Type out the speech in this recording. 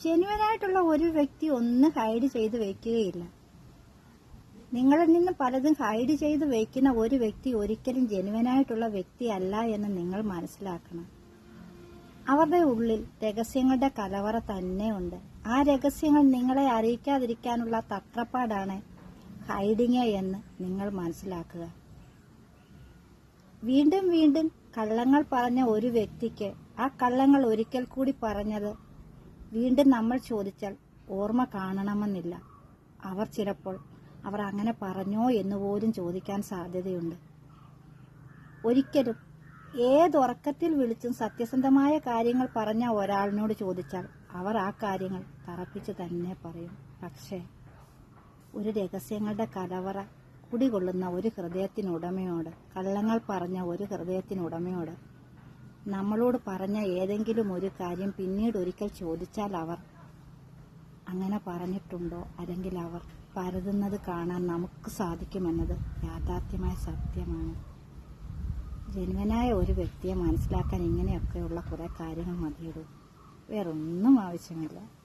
ജെന്യുവനായിട്ടുള്ള ഒരു വ്യക്തി ഒന്നും ഹൈഡ് ചെയ്ത് വെക്കുകയില്ല. നിങ്ങളിൽ നിന്ന് പലതും ഹൈഡ് ചെയ്ത് വയ്ക്കുന്ന ഒരു വ്യക്തി ഒരിക്കലും ജെന്യുവനായിട്ടുള്ള വ്യക്തിയല്ല എന്ന് നിങ്ങൾ മനസ്സിലാക്കണം. അവരുടെ ഉള്ളിൽ രഹസ്യങ്ങളുടെ കലവറ തന്നെ ഉണ്ട്. ആ രഹസ്യങ്ങൾ നിങ്ങളെ അറിയിക്കാതിരിക്കാനുള്ള തത്രപ്പാടാണ് ഹൈഡിങ് എന്ന് നിങ്ങൾ മനസ്സിലാക്കുക. വീണ്ടും വീണ്ടും കള്ളങ്ങൾ പറഞ്ഞ ഒരു വ്യക്തിക്ക് ആ കള്ളങ്ങൾ ഒരിക്കൽ കൂടി പറഞ്ഞത് വീണ്ടും നമ്മൾ ചോദിച്ചാൽ ഓർമ്മ കാണണമെന്നില്ല. അവർ ചിലപ്പോൾ അവർ അങ്ങനെ പറഞ്ഞോ എന്ന് പോലും ചോദിക്കാൻ സാധ്യതയുണ്ട്. ഒരിക്കലും ഏതുറക്കത്തിൽ വിളിച്ചും സത്യസന്ധമായ കാര്യങ്ങൾ പറഞ്ഞ ഒരാളിനോട് ചോദിച്ചാൽ അവർ ആ കാര്യങ്ങൾ തറപ്പിച്ച് തന്നെ പറയും. പക്ഷേ ഒരു രഹസ്യങ്ങളുടെ കലവറ കുടികൊള്ളുന്ന ഒരു ഹൃദയത്തിനുടമയോട്, കള്ളങ്ങൾ പറഞ്ഞ ഒരു ഹൃദയത്തിനുടമയോട് നമ്മളോട് പറഞ്ഞ ഏതെങ്കിലും ഒരു കാര്യം പിന്നീട് ഒരിക്കൽ ചോദിച്ചാൽ അവർ അങ്ങനെ പറഞ്ഞിട്ടുണ്ടോ, അല്ലെങ്കിൽ അവർ പരതുന്നത് കാണാൻ നമുക്ക് സാധിക്കുമെന്നത് യാഥാർത്ഥ്യമായ സത്യമാണ്. ജെന്യുവനായ ഒരു വ്യക്തിയെ മനസ്സിലാക്കാൻ ഇങ്ങനെയൊക്കെയുള്ള കുറെ കാര്യങ്ങൾ മതിയിടും. വേറൊന്നും ആവശ്യമില്ല.